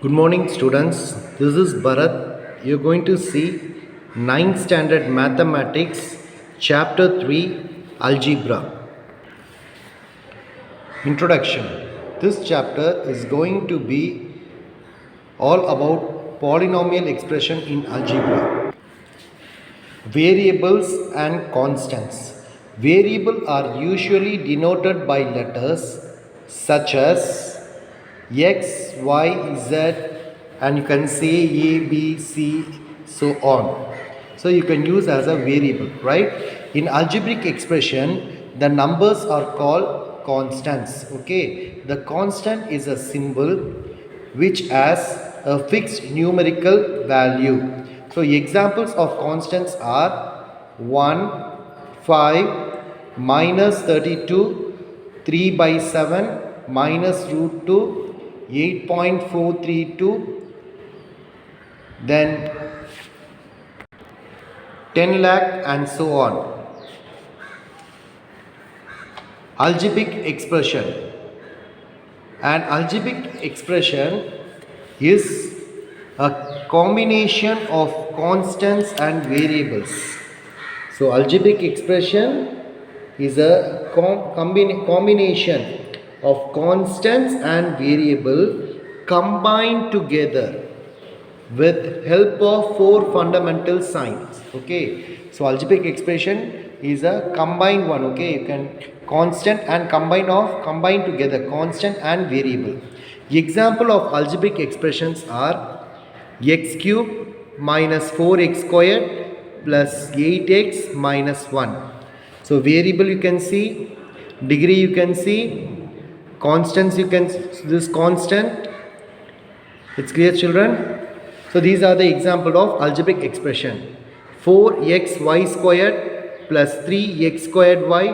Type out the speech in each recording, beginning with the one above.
Good morning, students. This is Bharat. You're going to see 9th Standard Mathematics, Chapter 3, Algebra. Introduction. This chapter is going to be all about polynomial expression in algebra. Variables and constants. Variables are usually denoted by letters such as X, Y, Z, and you can say A, B, C, so on. So you can use as a variable, right? In algebraic expression, the numbers are called constants. Okay, the constant is a symbol which has a fixed numerical value. So examples of constants are 1, 5, minus 32, 3 by 7, minus root 2, 8.432, then 10 lakh and so on. Algebraic expression. An algebraic expression is a combination of constants and variables. So algebraic expression is a combination of constants and variable combined together with help of four fundamental signs. Okay, so algebraic expression is a combined one. Okay, you can constant and combine together constant and variable. Example of algebraic expressions are x cube minus 4x squared plus 8x minus 1. So variable you can see, degree you can see, constants you can, this constant. It's clear, children? So these are the example of algebraic expression. 4xy squared plus 3x squared y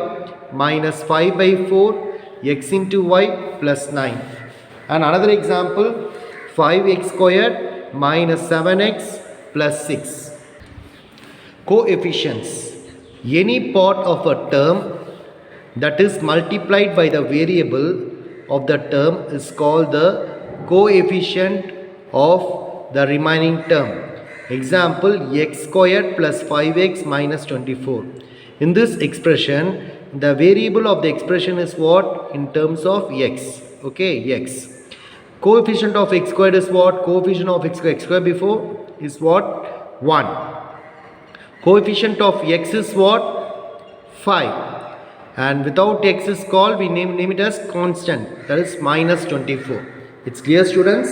minus 5 by 4 x into y plus 9. And another example, 5x squared minus 7x plus 6. Coefficients. Any part of a term that is multiplied by the variable of the term is called the coefficient of the remaining term. Example, x squared plus 5x minus 24. In this expression, the variable of the expression is what? In terms of x. Okay, x. Coefficient of x squared is what? Coefficient of x squared before is what? 1. Coefficient of x is what? 5. And without x is called, we name it as constant, that is minus 24. It's clear, students?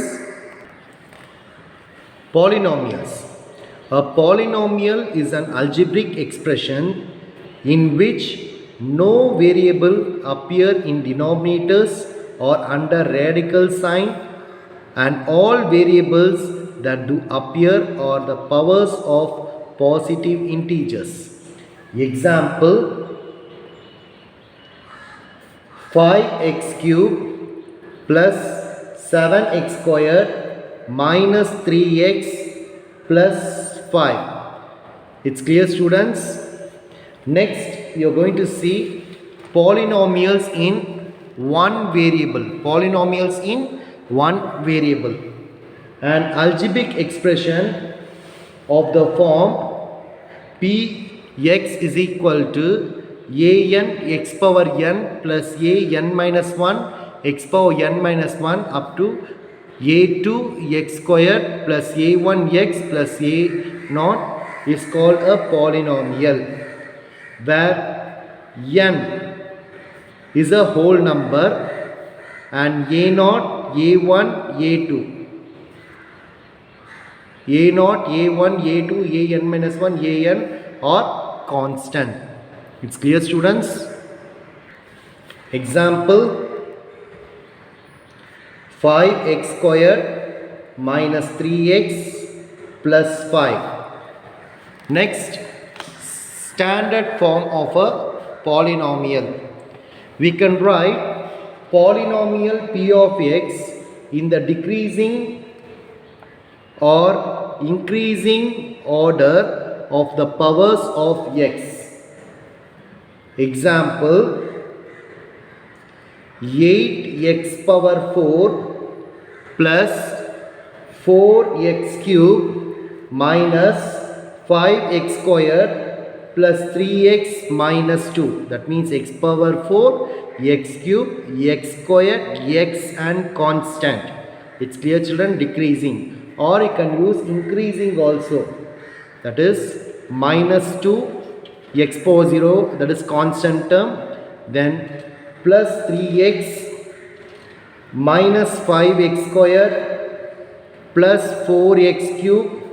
Polynomials. A polynomial is an algebraic expression in which no variable appear in denominators or under radical sign, and all variables that do appear are the powers of positive integers. Example, 5x cube plus 7x squared minus 3x plus 5. It's clear, students? Next, you are going to see polynomials in one variable. Polynomials in one variable. An algebraic expression of the form px is equal to an x power n plus an minus 1 x power n minus 1 up to a2 x squared plus a1 x plus a naught is called a polynomial, where n is a whole number and a naught, a1, a2, a naught, a1, a2, an minus 1, an are constant. It's clear, students? Example, 5x squared minus 3x plus 5. Next, standard form of a polynomial. We can write polynomial p of x in the decreasing or increasing order of the powers of x. Example, 8x power 4 plus 4x cube minus 5x squared plus 3x minus 2. That means x power 4, x cube, x squared, x and constant. It's clear, children? Decreasing. Or you can use increasing also. That is minus 2 x power 0, that is constant term. Then plus 3x minus 5x squared plus 4x cube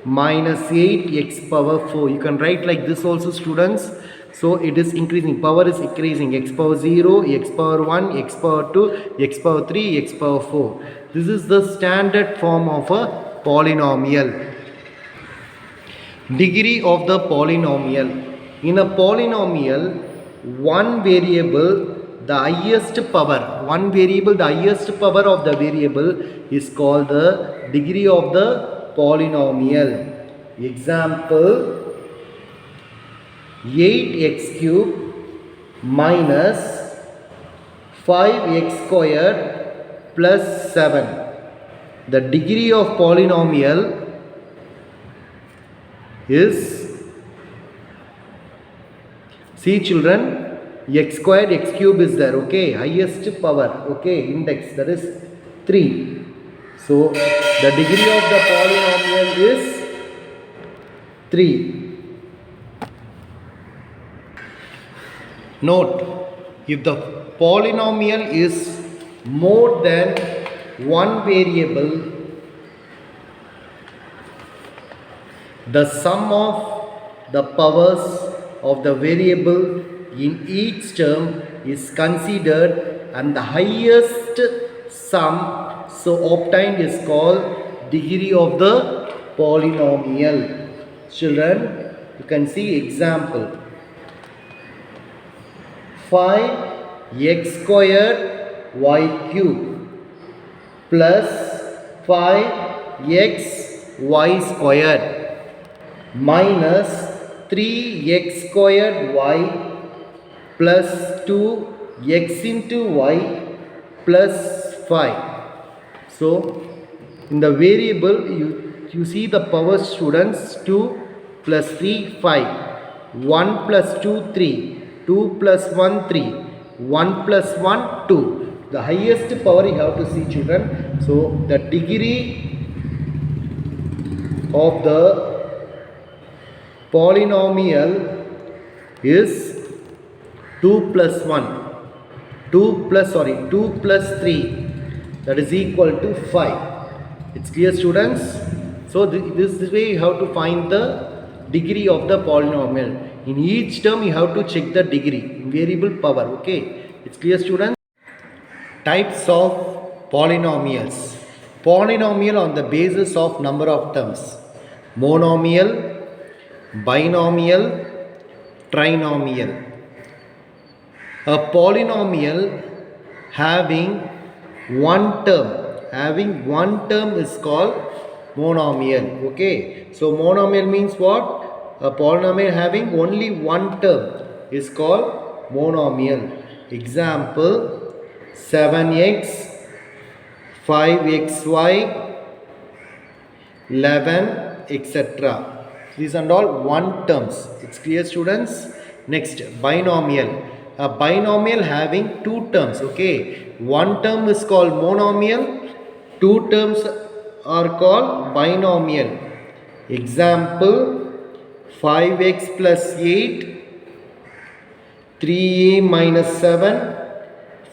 minus 8x power 4. You can write like this also, students. So it is increasing, power is increasing, x power 0, x power 1, x power 2, x power 3, x power 4. This is the standard form of a polynomial. Degree of the polynomial. In a polynomial, one variable, the highest power, one variable, the highest power of the variable is called the degree of the polynomial. Example, 8x cube minus 5x squared plus 7. The degree of polynomial is, see children, x squared, x cube is there, okay, highest power, okay, index, that is 3. So the degree of the polynomial is 3. Note, if the polynomial is more than one variable, the sum of the powers of the variable in each term is considered and the highest sum so obtained is called degree of the polynomial. Children, you can see example. 5x squared y cube plus 5x y squared minus 3x squared y plus 2x into y plus 5. So in the variable you see the power, students. 2 plus 3 5, 1 plus 2 3, 2 plus 1 3, 1 plus 1 2. The highest power you have to see, children. So the degree of the polynomial is 2 plus 2 plus 3, that is equal to 5. It's clear, students? So this way you have to find the degree of the polynomial. In each term you have to check the degree in variable power, okay? It's clear, students? Types of polynomials. Polynomial on the basis of number of terms. Monomial, binomial, trinomial. A polynomial having one term is called monomial, okay? So monomial means what? A polynomial having only one term is called monomial. Example, 7x, 5xy, 11, etc. These are all one terms. It's clear, students? Next, binomial. A binomial having two terms, okay? One term is called monomial, two terms are called binomial. Example, 5x plus 8, 3a minus 7,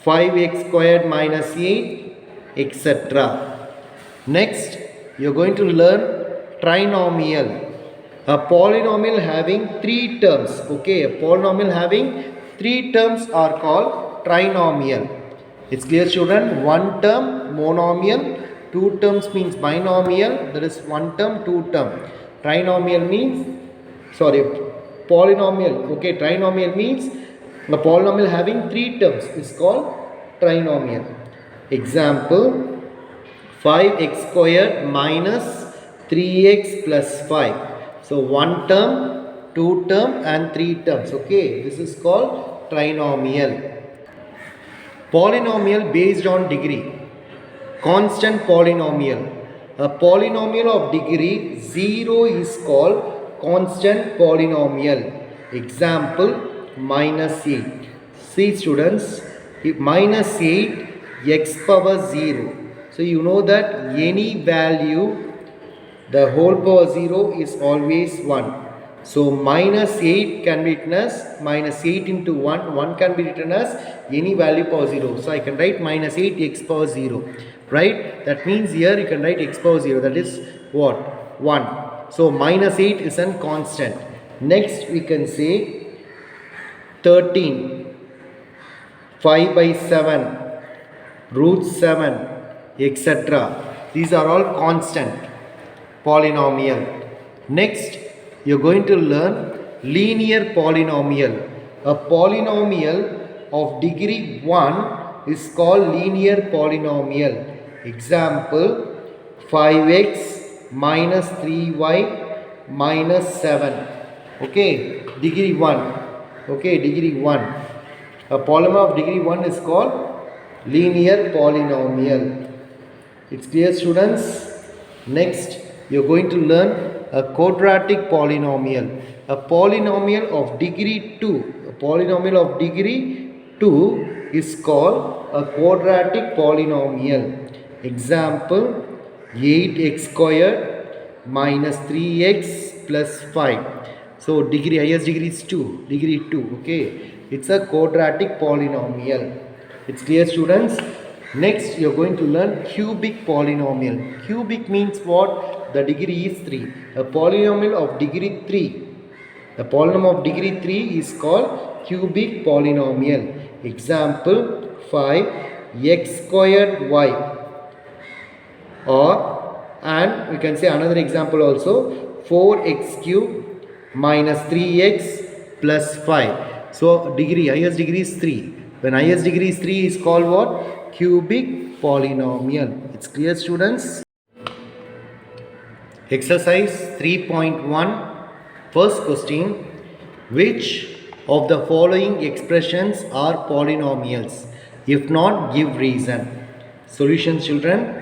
5x squared minus 8, etc. Next, you are going to learn trinomial. A polynomial having three terms, okay? A polynomial having three terms are called trinomial. It's clear, children? One term monomial, two terms means binomial, that is one term, two term. Trinomial means, polynomial, okay? Trinomial means the polynomial having three terms is called trinomial. Example, 5x squared minus 3x plus 5. So one term, two term and three terms, okay? This is called trinomial. Polynomial based on degree. Constant polynomial. A polynomial of degree 0 is called constant polynomial. Example, minus 8. See students, if minus 8 x power 0. So you know that any value, the whole power 0 is always 1. So minus 8 can be written as minus 8 into 1. 1 can be written as any value power 0. So I can write minus 8 x power 0. Right? That means here you can write x power 0. That is what? 1. So minus 8 is a constant. Next we can say 13, 5 by 7, root 7, etc. These are all constant polynomial. Next, you are going to learn linear polynomial. A polynomial of degree 1 is called linear polynomial. Example, 5x minus 3y minus 7. Okay, degree 1. Okay, degree 1. A polynomial of degree 1 is called linear polynomial. It's clear, students? Next, you're going to learn a quadratic polynomial. A polynomial of degree 2. A polynomial of degree 2 is called a quadratic polynomial. Example, 8x squared minus 3x plus 5. So, degree, highest degree is 2. Degree 2. Okay. It's a quadratic polynomial. It's clear, students? Next, you're going to learn cubic polynomial. Cubic means what? The degree is 3. A polynomial of degree 3. The polynomial of degree 3 is called cubic polynomial. Example, 5x squared y. And we can say another example also, 4x cube minus 3x plus 5. So, degree, highest degree is 3. When highest degree is 3 is called what? Cubic polynomial. It's clear, students? Exercise 3.1. First question. Which of the following expressions are polynomials? If not, give reason. Solution, children.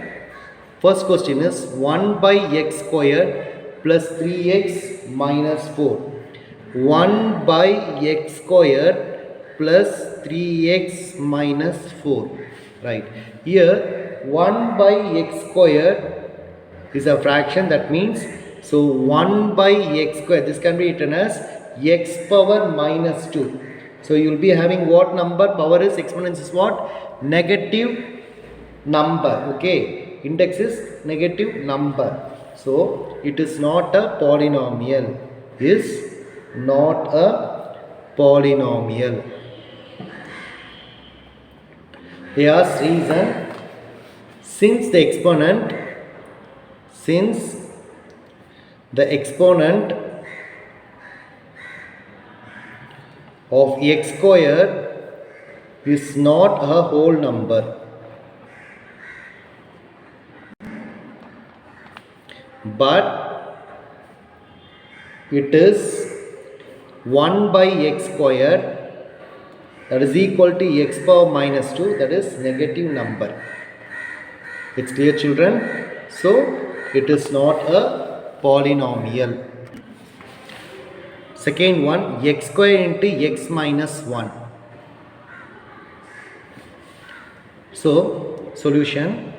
First question is 1 by x squared plus 3x minus 4. 1 by x squared plus 3x minus 4. Right. Here 1 by x squared is a fraction. That means, so 1 by x squared, this can be written as x power minus 2. So you will be having what number? Power is, exponents is what? Negative number. Okay. Index is negative number. So it is not a polynomial. Is not a polynomial. They ask reason. Since the exponent of x square is not a whole number, but it is 1 by x squared, that is equal to x power minus 2, that is negative number. It's clear, children? So it is not a polynomial. Second one, x squared into x minus 1. So solution,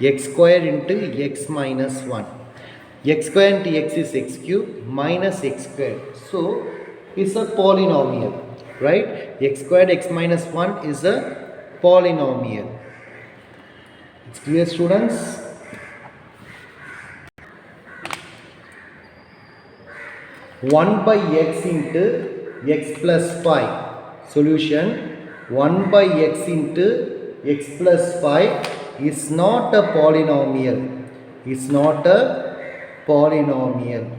x squared into x minus 1. X squared into x is x cube minus x squared. So it's a polynomial, right? X squared x minus 1 is a polynomial. It's clear, students? One by x into x plus 5. Solution, 1 by x into x plus 5 is not a polynomial. It's not a polynomial.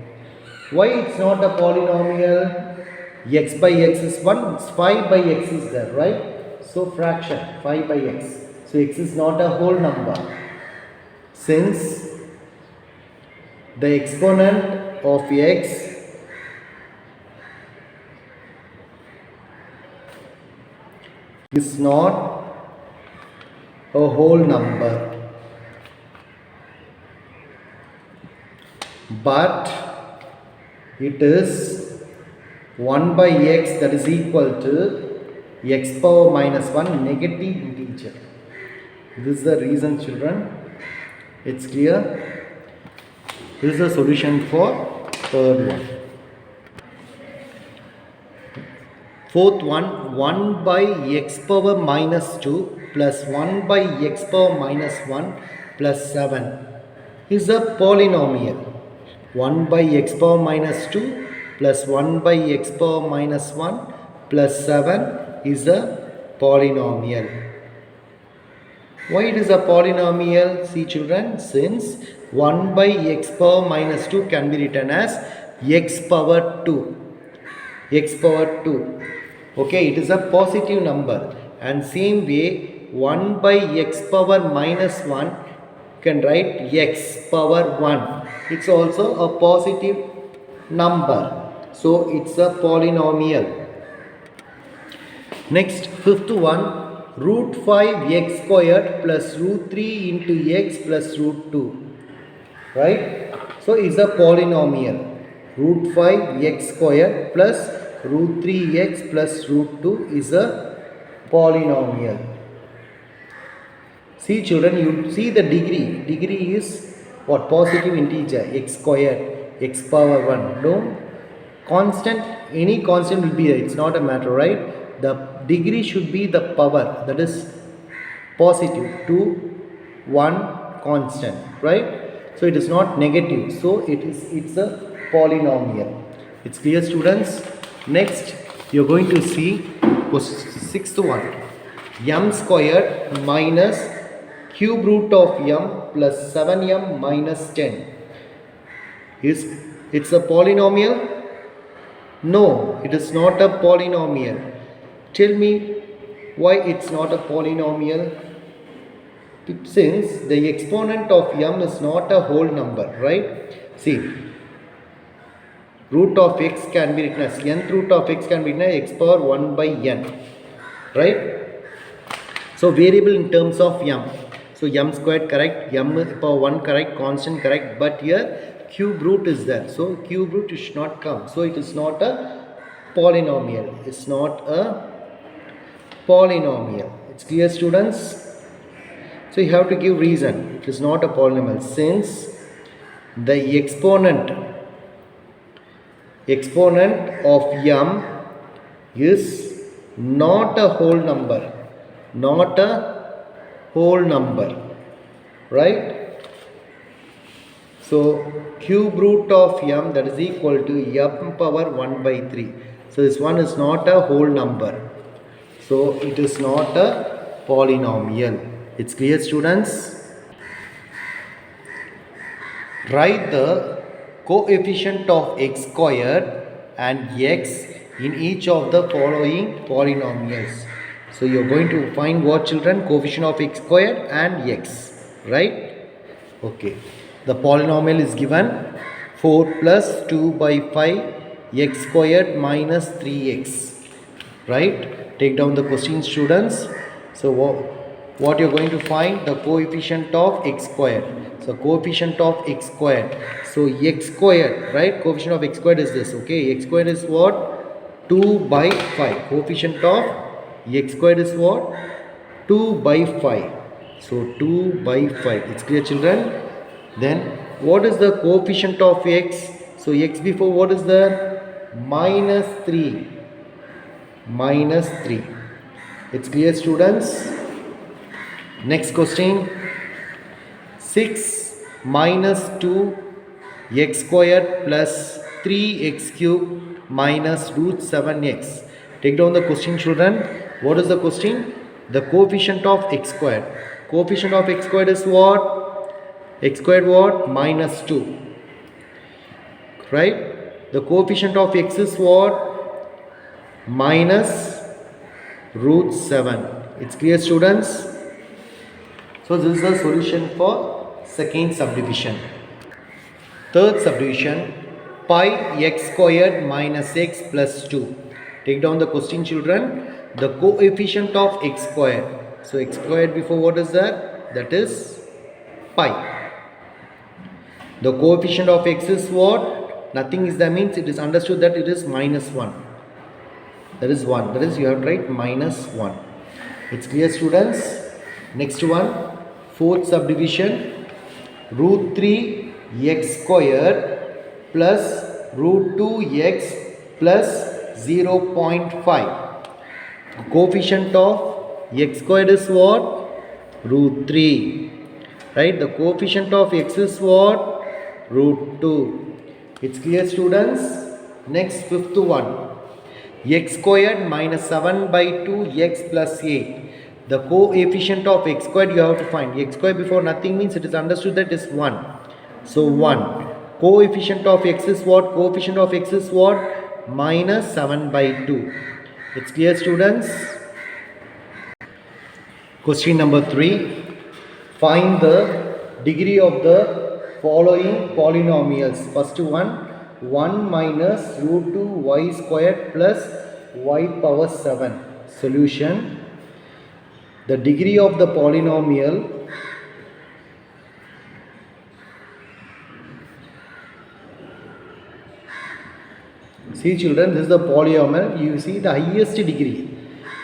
Why it's not a polynomial? X by x is 1, 5 by x is there, right? So fraction, 5 by x. So x is not a whole number. Since the exponent of x is not a whole number. but it is 1 by x, that is equal to x power minus 1 negative integer. This is the reason, children. It's clear. This is the solution for third one. Fourth one, 1 by x power minus 2 plus 1 by x power minus 1 plus 7 is a polynomial. 1 by x power minus 2 plus 1 by x power minus 1 plus 7 is a polynomial. Why it is a polynomial? See, children, since 1 by x power minus 2 can be written as x power 2. X power 2. Okay, it is a positive number, and same way 1 by x power minus 1 can write x power 1. It's also a positive number, so it's a polynomial. Next, fifth one, root 5 x squared plus root 3 into x plus root 2, right? So it's a polynomial. Root 5 x squared plus root 3x plus root 2 is a polynomial. See, children, you see the degree. Degree is what? Positive integer, x squared, x power 1. No constant, any constant will be there. It's not a matter, right? The degree should be the power, that is positive to 1 constant, right? So it is not negative. So it's a polynomial. It's clear, students? Next, you are going to see sixth one, m squared minus cube root of m plus 7m minus 10. It's a polynomial? No, it is not a polynomial. Tell me why it's not a polynomial? Since the exponent of m is not a whole number, right? See, root of x can be written as nth root of x can be written as x power 1 by n, right? So variable in terms of m. So m squared correct, m power 1 correct, constant correct, but here cube root is there. So cube root should not come. So it is not a polynomial. It's not a polynomial. It's clear, students? So you have to give reason. It is not a polynomial since the exponent of m is not a whole number, right? So cube root of m, that is equal to m power 1 by 3. So this one is not a whole number, so it is not a polynomial. It's clear, students? Write the coefficient of x squared and x in each of the following polynomials. So you are going to find what, children? Coefficient of x squared and x, right? Okay. The polynomial is given 4 plus 2 by 5 x squared minus 3x, right? Take down the question, students. So what you are going to find? The coefficient of x squared. So coefficient of x squared. So x squared, right? Coefficient of x squared is this. Okay, x squared is what? 2 by 5. Coefficient of x squared is what? 2 by 5. So 2 by 5. It's clear, children? Then what is the coefficient of x? So x before what is there? Minus 3. Minus 3. It's clear, students? Next question. 6 minus 2 x squared plus 3x cube minus root 7x. Take down the question, children. What is the question? The coefficient of x squared. Coefficient of x squared is what? X squared what? Minus 2. Right? The coefficient of x is what? Minus root 7. It's clear, students? So this is the solution for second subdivision. Third subdivision, pi x squared minus x plus 2. Take down the question, children. The coefficient of x squared. So x squared before what is that? That is pi. The coefficient of x is what? Nothing is that means it is understood that it is minus 1. That is 1. That is you have to write minus 1. It's clear, students? Next one, fourth subdivision, root 3 x square plus root 2x plus 0.5. Coefficient of x squared is what? Root 3. Right? The coefficient of x is what? Root 2. It's clear, students? Next, fifth one, x squared minus 7 by 2 x plus 8. The coefficient of x squared you have to find. X squared before nothing means it is understood that is 1. So 1. Coefficient of x is what? Coefficient of x is what? Minus 7 by 2. It's clear, students? Question number 3. Find the degree of the following polynomials. First one, 1 minus root 2 y squared plus y power 7. Solution. The degree of the polynomial see children, this is the polynomial. You see the highest degree.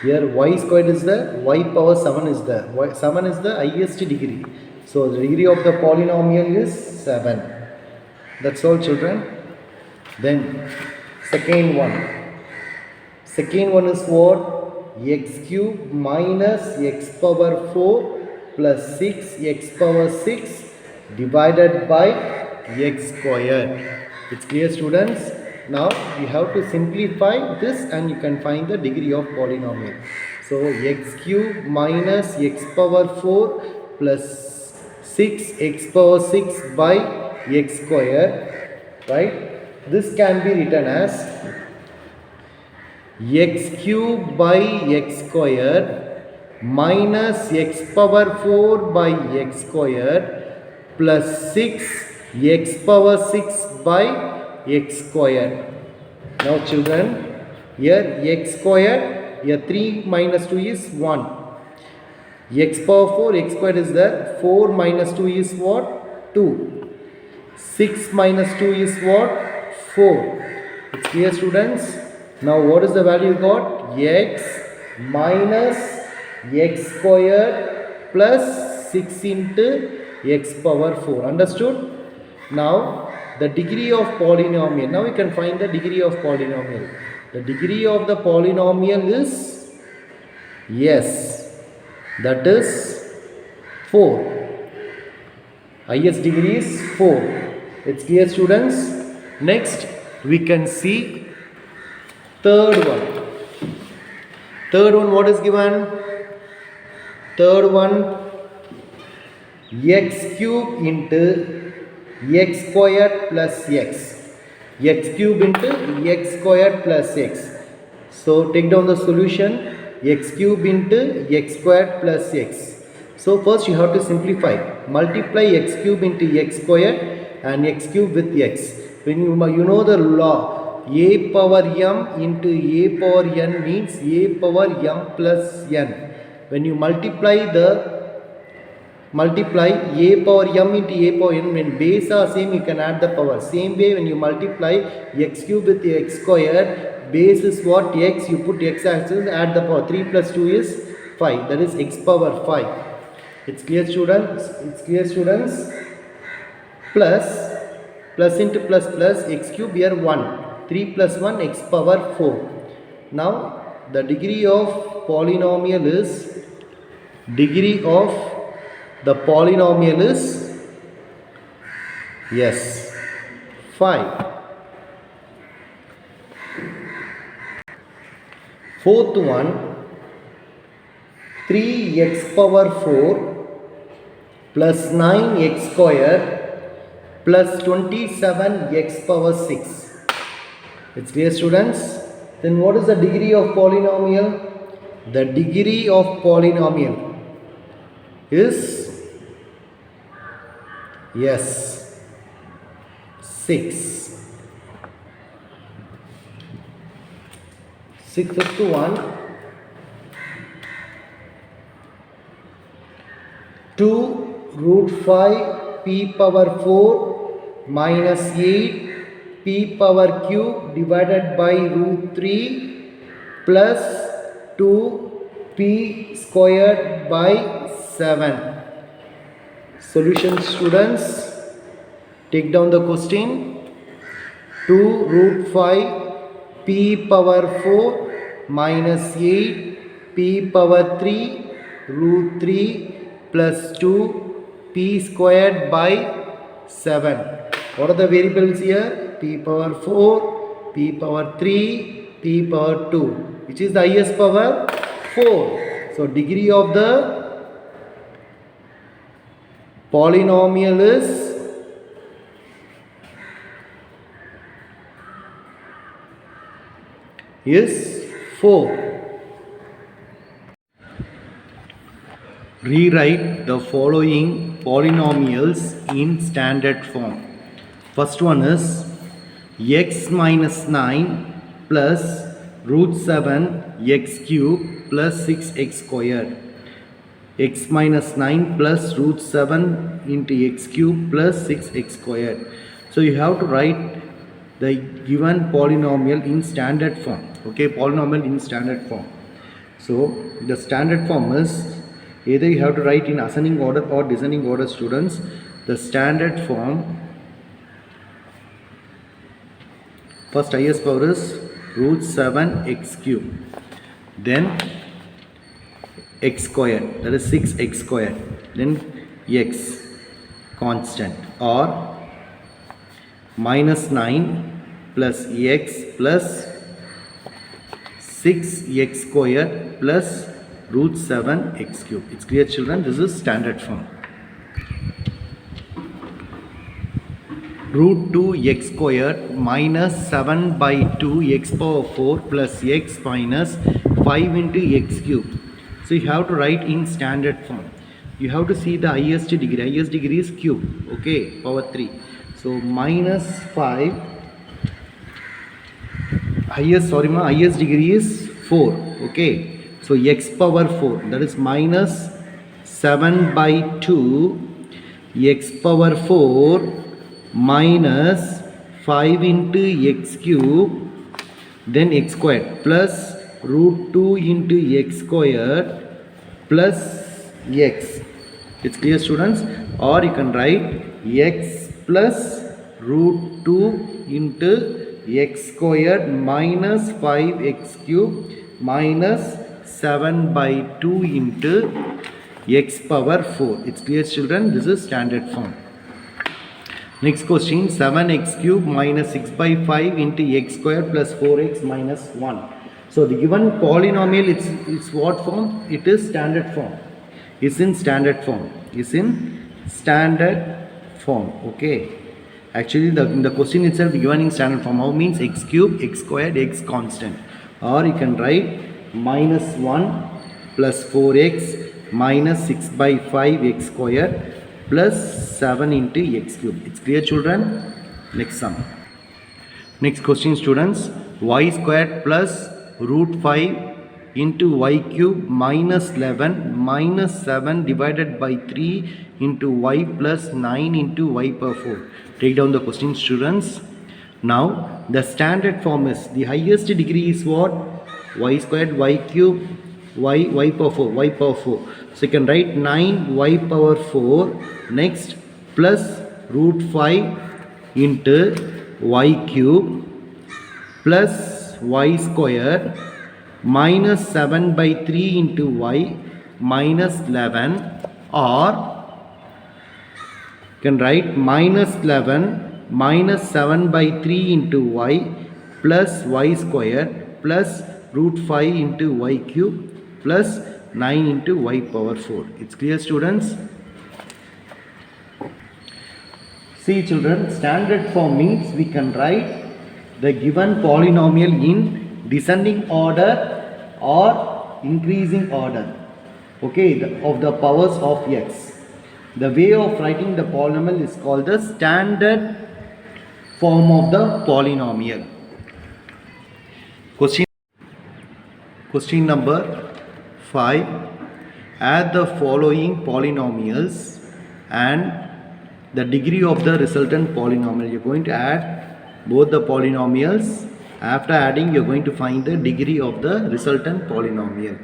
Here y squared is the y power 7 is the 7 is the highest degree. So the degree of the polynomial is 7. That's all, children. Then second one. Second one is what? X cube minus x power 4 plus 6 x power 6 divided by x squared. It's clear, students? Now you have to simplify this and you can find the degree of polynomial. So x cube minus x power 4 plus 6 x power 6 by x square, right? This can be written as x cube by x square minus x power 4 by x square plus 6 x power 6 by x square. Now children, here x square, here 3 minus 2 is 1. X power 4, x squared is there. 4 minus 2 is what? 2. 6 minus 2 is what? 4. It's clear, students? Now what is the value you got? X minus x squared plus 6 into x power 4. Understood? Now the degree of polynomial. Now we can find the degree of polynomial. The degree of the polynomial is, yes, that is 4. Highest degree is 4. It's clear, students? Next we can see third one. Third one, what is given? Third one, x cube into x squared plus x. X cube into x squared plus x. So take down the solution. X cube into x squared plus x. So first you have to simplify. Multiply x cube into x squared and x cube with x. When you know the law, a power m into a power n means a power m plus n. When you multiply a power m into a power n, when base are same you can add the power. Same way when you multiply x cube with x squared, base is what? X, you put x axis, add the power. 3 plus 2 is 5, that is x power 5. It's clear, students? It's clear, students? Plus into plus x cube here 1. 3 plus 1 x power 4. Now the degree of polynomial is, degree of the polynomial is, yes, 5. Fourth one, 3x power 4 plus 9x square plus 27x power 6. It's clear, students? Then what is the degree of polynomial? The degree of polynomial is, yes, 6. Sixth one, 2 root 5 p power 4 minus 8 p power cube divided by root 3 plus 2 p squared by 7. Solution, students. Take down the question. 2 root 5 p power 4 minus 8 p power 3 root 3 plus 2 p squared by 7. What are the variables here? P power 4, p power 3, p power 2. Which is the highest power? 4. So degree of the polynomial is 4. Rewrite the following polynomials in standard form. First one is x minus 9 plus root 7 x cube plus 6x squared. X minus 9 plus root 7 into x cube plus 6x squared. So you have to write the given polynomial in standard form. Okay, polynomial in standard form. So the standard form is either you have to write in ascending order or descending order, students. The standard form, first highest power is root 7 x cube, then x squared, that is 6x squared, then x constant, or minus 9 plus x plus 6x squared plus root 7 x cube. It's clear, children? This is standard form. Root 2 x squared minus 7 by 2 x power 4 plus x minus 5 into x cube. So you have to write in standard form. You have to see the highest degree. Highest degree is cube. Okay, power 3. So minus 5. Highest degree is 4. Okay. So x power 4, that is minus 7 by 2 x power 4 minus 5 into x cube, then x squared plus root 2 into x squared plus x. It's clear, students? Or you can write x plus root 2 into x squared minus 5x cube minus 7 by 2 into x power 4. It's clear, children? This is standard form. Next question, 7x cube minus 6 by 5 into x square plus 4x minus 1. So the given polynomial, it's what form? It is standard form. It's in standard form. It's in standard form. Okay. Actually, the question itself given in standard form. How means x cube, x squared, x constant. Or you can write minus 1 plus 4x minus 6 by 5 x square plus 7 into x cube. It's clear, children? Next sum. Next question, students. Y squared plus root 5 into y cube minus 11 minus 7 divided by 3 into y plus 9 into y power 4. Take down the question, students. Now the standard form is, the highest degree is what? Y squared, y cube, y power 4, y power 4. So you can write 9 y power 4 next plus root 5 into y cube plus y squared minus 7 by 3 into y minus 11, or you can write minus 11 minus 7 by 3 into y plus y squared plus root 5 into y cube plus 9 into y power 4. It's clear, students? See, children, standard form means we can write the given polynomial in descending order or increasing order, okay, of the powers of x. The way of writing the polynomial is called the standard form of the polynomial. Question number 5. Add the following polynomials and the degree of the resultant polynomial. You're going to add both the polynomials. After adding, you're going to find the degree of the resultant polynomial.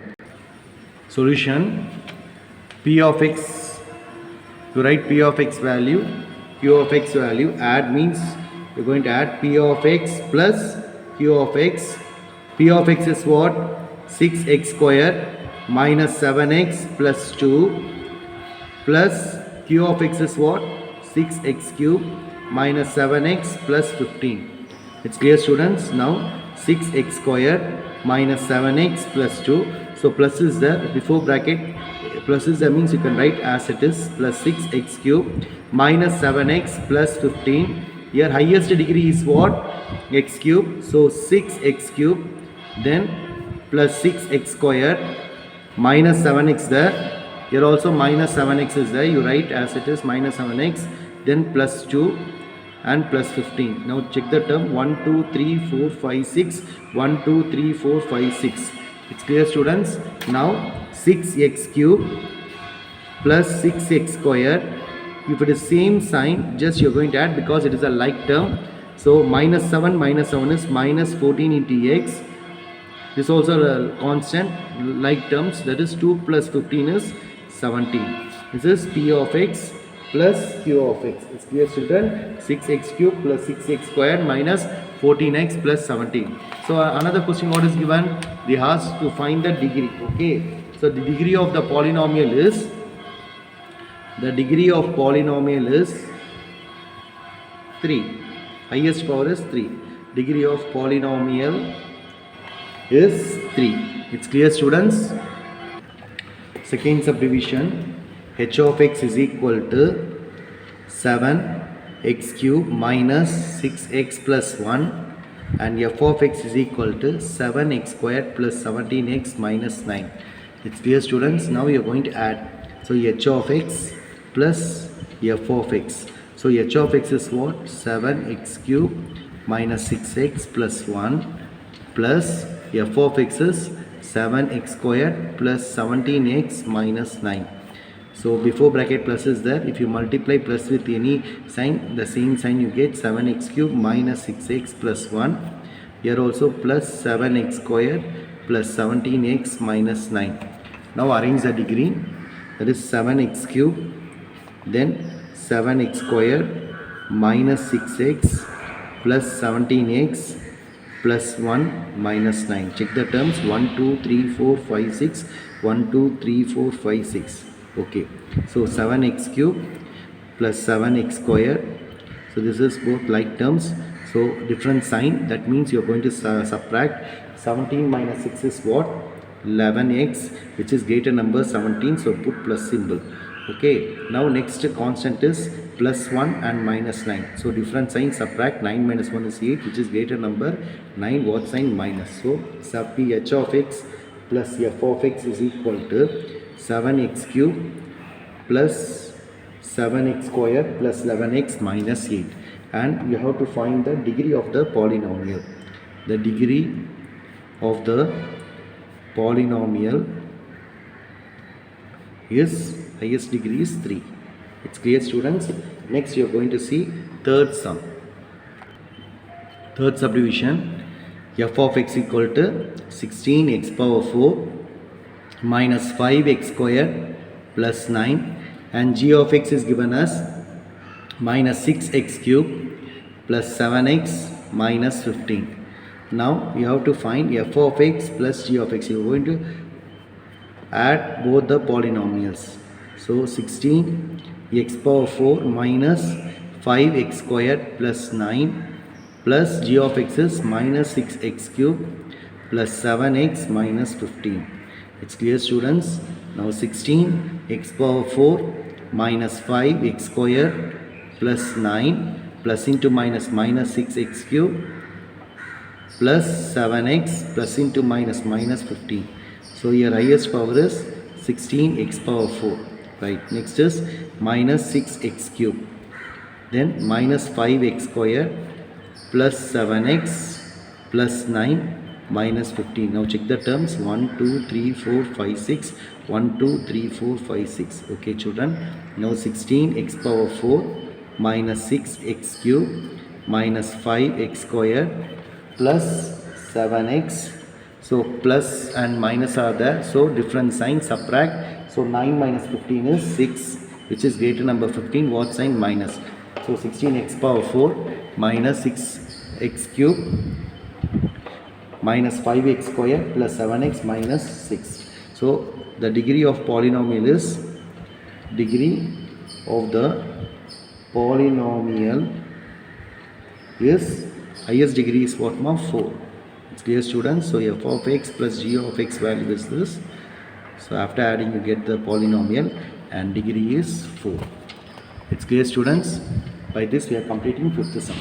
Solution: p of x, you write p of x value, q of x value, add means you're going to add p of x plus q of x. P of x is what? 6x square minus 7x plus 2 plus q of x is what? 6x cube minus 7x plus 15. It's clear, students? Now 6x square minus 7x plus 2. So plus is there, before bracket plus is there means you can write as it is, plus 6x cube minus 7x plus 15. Here highest degree is what? X cube. So 6x cube, then plus 6x square minus 7x there. Here also minus 7x is there. You write as it is, minus 7x, then plus 2 and plus 15. Now check the term 1, 2, 3, 4, 5, 6. 1, 2, 3, 4, 5, 6. It's clear, students? Now 6x cube plus 6x square. If it is same sign, just you're going to add because it is a like term. So minus 7 is minus 14 into x. This is also a constant like terms, that is 2 plus 15 is 17. This is p of x plus q of x. It's clear, children? 6x cube plus 6x squared minus 14x plus 17. So another question what is given? They ask to find the degree. Okay. So the degree of the polynomial is, is 3. Highest power is 3. Degree of polynomial is 3. It's clear, students? Second subdivision, h of x is equal to 7x cube minus 6x plus 1, and f of x is equal to 7x squared plus 17x minus 9. It's clear, students? Now you're going to add. So h of x plus f of x. So h of x is what? 7x cube minus 6x plus 1 plus f of x is 7x squared plus 17x minus 9. So before bracket plus is there. If you multiply plus with any sign, the same sign you get, 7x cube minus 6x plus 1. Here also plus 7x squared plus 17x minus 9. Now arrange the degree. That is 7x cube, then 7x squared minus 6x plus 17x plus 1 minus 9. Check the terms 1, 2, 3, 4, 5, 6. 1, 2, 3, 4, 5, 6. Okay. So 7x cube plus 7x squared. So this is both like terms. So different sign. That means you are going to subtract. 17 minus 6 is what? 11x, which is greater number 17. So put plus symbol. Okay. Now next constant is plus 1 and minus 9. So different sign, subtract. 9 minus 1 is 8, which is greater number 9. What sign? Minus. So sub p h of x plus f of x is equal to 7x cube plus 7x square plus 11x minus 8. And you have to find the degree of the polynomial. The degree of the polynomial is, highest degree is 3. It's clear, students? Next you are going to see third sum. Third subdivision, f of x equal to 16x power 4 minus 5x square plus 9, and g of x is given as minus 6x cube plus 7x minus 15. Now you have to find f of x plus g of x. You are going to add both the polynomials. So 16x power 4 minus 5x squared plus 9 plus g of x is minus 6x cube plus 7x minus 15. It's clear, students? Now 16x power 4 minus 5x squared plus 9 plus into minus minus 6x cube plus 7x plus into minus minus 15. So your highest power is 16x power 4. Right. Next is minus 6x cube. Then minus 5x squared plus 7x plus 9 minus 15. Now check the terms 1, 2, 3, 4, 5, 6. 1, 2, 3, 4, 5, 6. Okay, children. Now 16x power 4 minus 6x cube minus 5x square plus 7x. So plus and minus are there, so different sign, subtract. So 9 minus 15 is 6, which is greater number 15. What sign? Minus. So 16x power 4 minus 6x cube minus 5x square plus 7x minus 6. So the degree of polynomial is, degree of the polynomial is, highest degree is what, 4. It's clear, students? So f of x plus g of x value is this. So after adding you get the polynomial and degree is 4. It's clear, students? By this we are completing fifth sum.